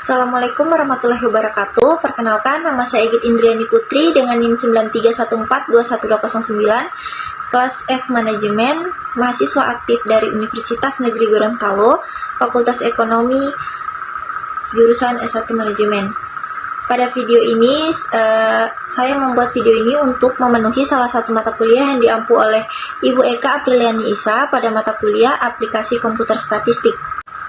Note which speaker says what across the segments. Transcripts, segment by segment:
Speaker 1: Assalamualaikum warahmatullahi wabarakatuh. Perkenalkan, nama saya Egit Indriani Putri dengan NIM 93142129, kelas F Manajemen, mahasiswa aktif dari Universitas Negeri Gorontalo, Fakultas Ekonomi, jurusan S1 Manajemen. Pada video ini, saya membuat video ini untuk memenuhi salah satu mata kuliah yang diampu oleh Ibu Eka Apriliani Isa pada mata kuliah Aplikasi Komputer Statistik.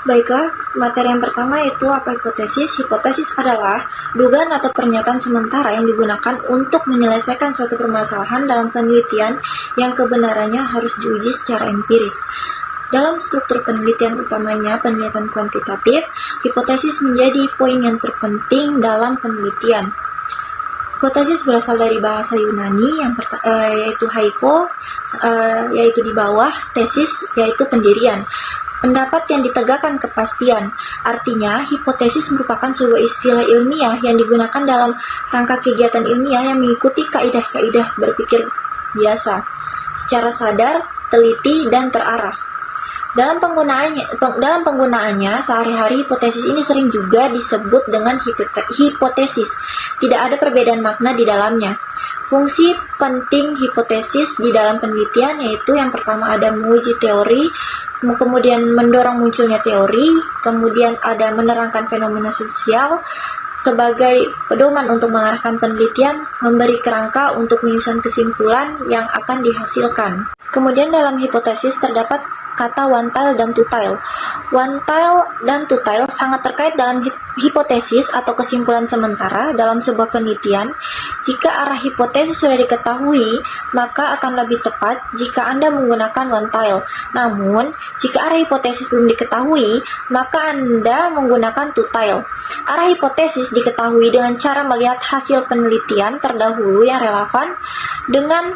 Speaker 1: Baiklah, materi yang pertama yaitu apa hipotesis. Hipotesis adalah dugaan atau pernyataan sementara yang digunakan untuk menyelesaikan suatu permasalahan dalam penelitian yang kebenarannya harus diuji secara empiris. Dalam struktur penelitian utamanya penelitian kuantitatif, hipotesis menjadi poin yang terpenting dalam penelitian. Hipotesis berasal dari bahasa Yunani yaitu hypo, yaitu di bawah, tesis yaitu pendirian. Pendapat yang ditegakkan kepastian. Artinya, hipotesis merupakan sebuah istilah ilmiah yang digunakan dalam rangka kegiatan ilmiah yang mengikuti kaidah-kaidah berpikir biasa, secara sadar, teliti, dan terarah. Dalam penggunaannya sehari-hari, hipotesis ini sering juga disebut dengan hipotesis. Tidak ada perbedaan makna di dalamnya. Fungsi penting hipotesis di dalam penelitian yaitu yang pertama ada menguji teori, kemudian mendorong munculnya teori, kemudian ada menerangkan fenomena sosial sebagai pedoman untuk mengarahkan penelitian, memberi kerangka untuk menyusun kesimpulan yang akan dihasilkan. Kemudian dalam hipotesis terdapat kata one-tile dan two-tile. One-tile dan two-tile sangat terkait dalam hipotesis atau kesimpulan sementara dalam sebuah penelitian. Jika arah hipotesis sudah diketahui, maka akan lebih tepat jika Anda menggunakan one-tile. Namun, jika arah hipotesis belum diketahui, maka Anda menggunakan two-tile. Arah hipotesis diketahui dengan cara melihat hasil penelitian terdahulu yang relevan dengan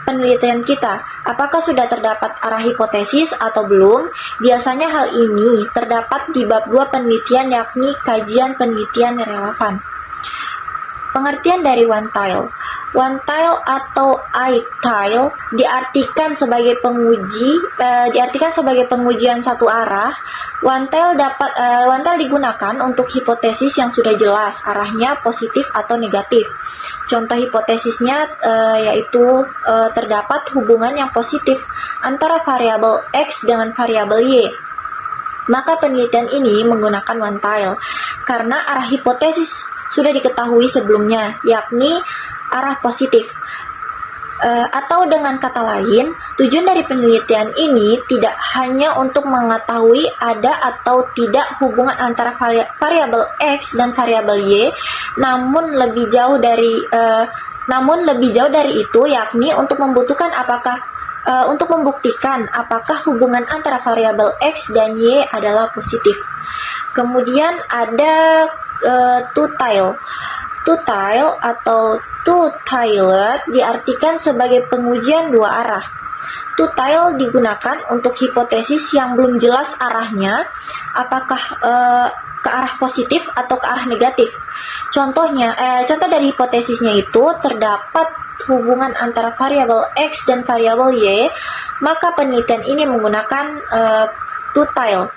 Speaker 1: penelitian kita. Apakah sudah terdapat arah hipotesis atau belum? Biasanya hal ini terdapat di bab 2 penelitian, yakni kajian penelitian yang relevan. Pengertian dari one-tile. One-tile atau i-tile diartikan sebagai pengujian satu arah. One-tile digunakan untuk hipotesis yang sudah jelas arahnya positif atau negatif. Contoh hipotesisnya yaitu terdapat hubungan yang positif antara variabel X dengan variabel Y. Maka penelitian ini menggunakan one-tile karena arah hipotesis sudah diketahui sebelumnya, yakni arah positif. Atau dengan kata lain, tujuan dari penelitian ini tidak hanya untuk mengetahui ada atau tidak hubungan antara variabel X dan variabel Y, namun lebih jauh dari itu, yakni untuk membuktikan apakah hubungan antara variabel X dan Y adalah positif. Kemudian ada two-tile. Two-tile atau two-tiler diartikan sebagai pengujian dua arah. Two-tile digunakan untuk hipotesis yang belum jelas arahnya, apakah ke arah positif atau ke arah negatif. Contoh dari hipotesisnya itu terdapat hubungan antara variabel X dan variabel Y, maka penelitian ini menggunakan two-tile.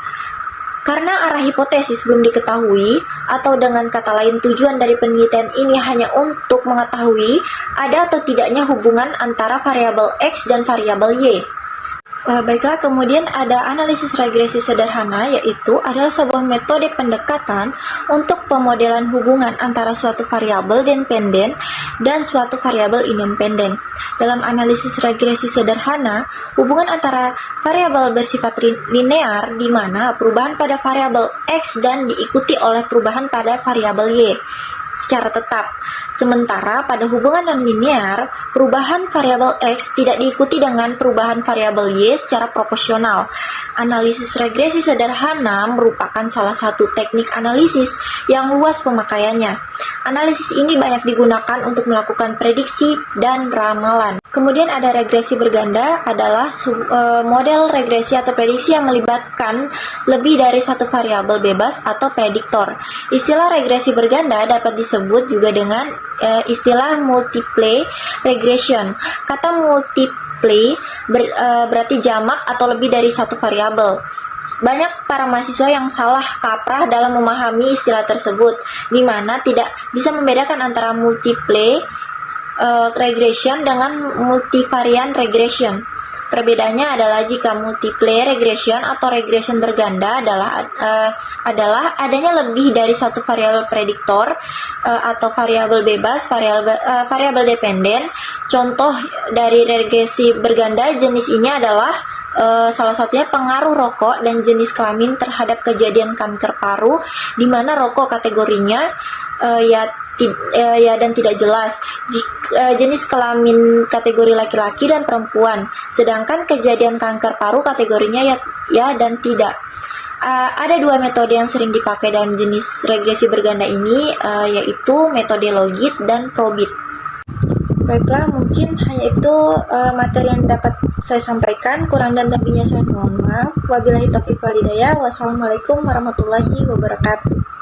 Speaker 1: Karena arah hipotesis belum diketahui, atau dengan kata lain tujuan dari penelitian ini hanya untuk mengetahui ada atau tidaknya hubungan antara variabel X dan variabel Y. Baiklah, kemudian ada analisis regresi sederhana, yaitu adalah sebuah metode pendekatan untuk pemodelan hubungan antara suatu variabel dependen dan suatu variabel independen. Dalam analisis regresi sederhana, hubungan antara variabel bersifat linear di mana perubahan pada variabel X dan diikuti oleh perubahan pada variabel Y secara tetap. Sementara pada hubungan non-linear, perubahan variabel X tidak diikuti dengan perubahan variabel Y secara proporsional. Analisis regresi sederhana merupakan salah satu teknik analisis yang luas pemakaiannya. Analisis ini banyak digunakan untuk melakukan prediksi dan ramalan. Kemudian ada regresi berganda, adalah model regresi atau prediksi yang melibatkan lebih dari satu variabel bebas atau prediktor. Istilah regresi berganda dapat disebut juga dengan istilah multiple regression. Kata multiple berarti jamak atau lebih dari satu variabel. Banyak para mahasiswa yang salah kaprah dalam memahami istilah tersebut, di mana tidak bisa membedakan antara multiple regression dengan multivariate regression. Perbedaannya adalah jika multiple regression atau regression berganda adalah adanya lebih dari satu variabel prediktor atau variabel bebas, variabel dependen. Contoh dari regresi berganda jenis ini adalah salah satunya pengaruh rokok dan jenis kelamin terhadap kejadian kanker paru, di mana rokok kategorinya ya dan tidak jelas, jenis kelamin kategori laki-laki dan perempuan, sedangkan kejadian kanker paru kategorinya ya dan tidak. Ada dua metode yang sering dipakai dalam jenis regresi berganda ini, yaitu metode logit dan probit. Baiklah, mungkin hanya itu materi yang dapat saya sampaikan. Kurang dan lebihnya saya mohon maaf. Wabillahi taufiq wal hidayah. Wassalamualaikum warahmatullahi wabarakatuh.